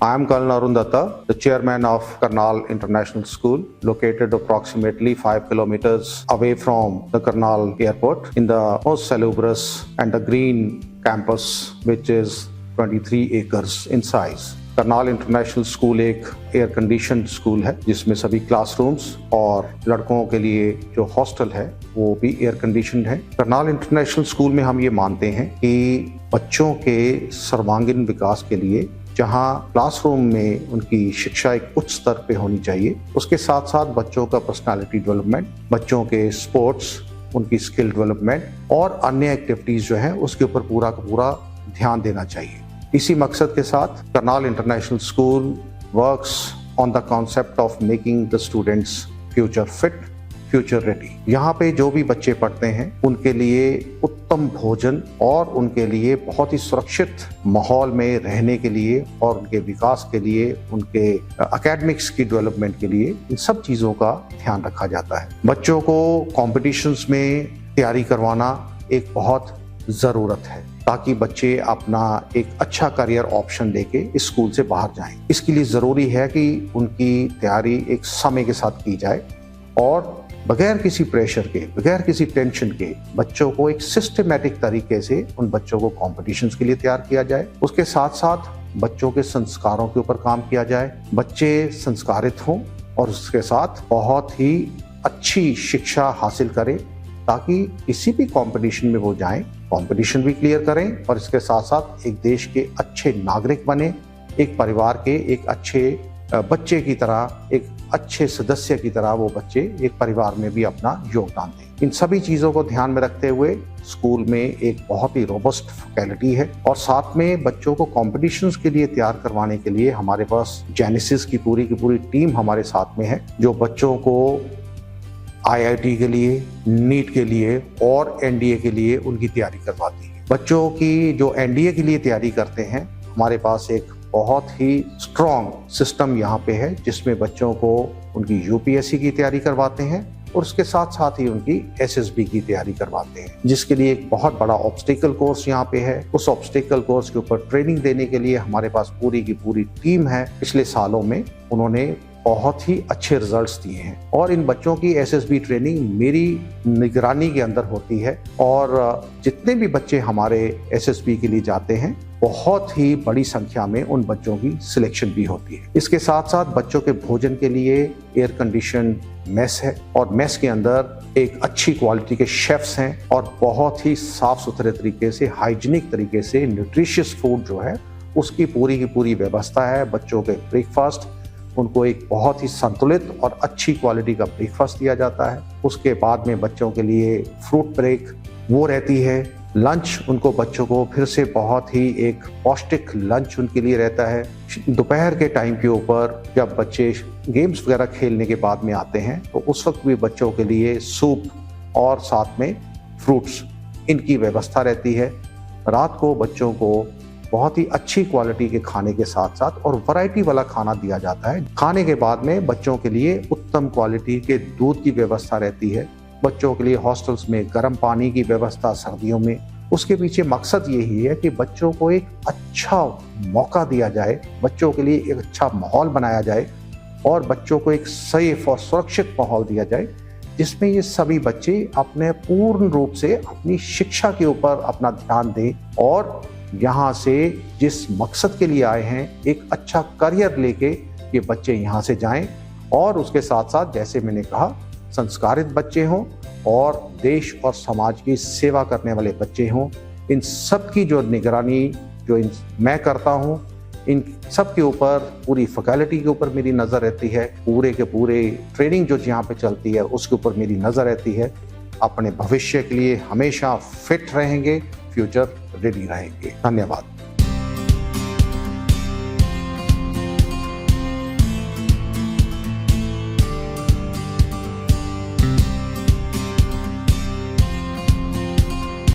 I am Colonel Arun Datta, the chairman of Karnal International School, located approximately 5 kilometers away from the Karnal airport in the most salubrious and the green campus, which is 23 acres in size. Karnal international school एक air condition school है जिसमें सभी classrooms और लड़कों के लिए जो hostel है वो भी एयर कंडीशन है। करनाल इंटरनेशनल स्कूल में हम ये मानते हैं कि बच्चों के सर्वांगीण विकास के लिए जहां क्लासरूम में उनकी शिक्षा एक उच्च स्तर पे होनी चाहिए, उसके साथ साथ बच्चों का पर्सनालिटी डेवलपमेंट, बच्चों के स्पोर्ट्स, उनकी स्किल डेवलपमेंट और अन्य एक्टिविटीज जो है उसके ऊपर पूरा का पूरा ध्यान देना चाहिए। इसी मकसद के साथ Karnal international school works on the concept of making the students future fit, future ready. यहाँ पे जो भी बच्चे पढ़ते हैं उनके लिए उत्तम भोजन और उनके लिए बहुत ही सुरक्षित माहौल में रहने के लिए और उनके विकास के लिए, उनके एकेडमिक्स की डेवलपमेंट के लिए इन सब चीज़ों का ध्यान रखा जाता है। बच्चों को कॉम्पिटिशन्स में तैयारी करवाना एक बहुत ज़रूरत है ताकि बच्चे अपना एक अच्छा करियर ऑप्शन लेके इस स्कूल से बाहर जाएं। इसके लिए ज़रूरी है कि उनकी तैयारी एक समय के साथ की जाए और बगैर किसी प्रेशर के, बगैर किसी टेंशन के बच्चों को एक सिस्टमेटिक तरीके से उन बच्चों को कॉम्पिटिशन्स के लिए तैयार किया जाए। उसके साथ साथ बच्चों के संस्कारों के ऊपर काम किया जाए, बच्चे संस्कारित हों और उसके साथ बहुत ही अच्छी शिक्षा हासिल करें ताकि किसी भी कंपटीशन में वो जाएं, कंपटीशन भी क्लियर करें और इसके साथ साथ एक देश के अच्छे नागरिक बने, एक परिवार के एक अच्छे बच्चे की तरह, एक अच्छे सदस्य की तरह वो बच्चे एक परिवार में भी अपना योगदान दें। इन सभी चीज़ों को ध्यान में रखते हुए स्कूल में एक बहुत ही रोबस्ट फैकल्टी है और साथ में बच्चों को कॉम्पिटिशन्स के लिए तैयार करवाने के लिए हमारे पास जेनेसिस की पूरी टीम हमारे साथ में है, जो बच्चों को IIT के लिए, नीट के लिए और NDA के लिए उनकी तैयारी करवाती है। बच्चों की जो NDA के लिए तैयारी करते हैं, हमारे पास एक बहुत ही स्ट्रॉन्ग सिस्टम यहाँ पे है जिसमें बच्चों को उनकी UPSC की तैयारी करवाते हैं और उसके साथ साथ ही उनकी SSB की तैयारी करवाते हैं, जिसके लिए एक बहुत बड़ा ऑब्स्टिकल कोर्स यहाँ पे है। उस ऑब्स्टिकल कोर्स के ऊपर ट्रेनिंग देने के लिए हमारे पास पूरी की पूरी टीम है। पिछले सालों में उन्होंने बहुत ही अच्छे रिजल्ट्स दिए हैं और इन बच्चों की SSB ट्रेनिंग मेरी निगरानी के अंदर होती है और जितने भी बच्चे हमारे SSB के लिए जाते हैं बहुत ही बड़ी संख्या में उन बच्चों की सिलेक्शन भी होती है। इसके साथ साथ बच्चों के भोजन के लिए एयर कंडीशन मेस है और मेस के अंदर एक अच्छी क्वालिटी के शेफ्स हैं और बहुत ही साफ सुथरे तरीके से, हाइजीनिक तरीके से न्यूट्रिशियस फूड जो है उसकी पूरी की पूरी व्यवस्था है। बच्चों के ब्रेकफास्ट, उनको एक बहुत ही संतुलित और अच्छी क्वालिटी का ब्रेकफास्ट दिया जाता है। उसके बाद में बच्चों के लिए फ्रूट ब्रेक वो रहती है। लंच उनको, बच्चों को फिर से बहुत ही एक पौष्टिक लंच उनके लिए रहता है। दोपहर के टाइम के ऊपर जब बच्चे गेम्स वगैरह खेलने के बाद में आते हैं तो उस वक्त भी बच्चों के लिए सूप और साथ में फ्रूट्स इनकी व्यवस्था रहती है। रात को बच्चों को बहुत ही अच्छी क्वालिटी के खाने के साथ साथ और वैरायटी वाला खाना दिया जाता है। खाने के बाद में बच्चों के लिए उत्तम क्वालिटी के दूध की व्यवस्था रहती है। बच्चों के लिए हॉस्टल्स में गर्म पानी की व्यवस्था सर्दियों में। उसके पीछे मकसद यही है कि बच्चों को एक अच्छा मौका दिया जाए, बच्चों के लिए एक अच्छा माहौल बनाया जाए और बच्चों को एक सेफ और सुरक्षित माहौल दिया जाए जिसमें ये सभी बच्चे अपने पूर्ण रूप से अपनी शिक्षा के ऊपर अपना ध्यान दें और यहाँ से जिस मकसद के लिए आए हैं एक अच्छा करियर लेके ये बच्चे यहाँ से जाएं और उसके साथ साथ जैसे मैंने कहा संस्कारित बच्चे हों और देश और समाज की सेवा करने वाले बच्चे हों। इन सब की जो निगरानी जो मैं करता हूँ, इन सब के ऊपर पूरी फैकल्टी के ऊपर मेरी नज़र रहती है। पूरे के पूरे ट्रेनिंग जो यहाँ पे चलती है उसके ऊपर मेरी नज़र रहती है। अपने भविष्य के लिए हमेशा फिट रहेंगे, फ्यूचर रेडी रहेंगे। धन्यवाद।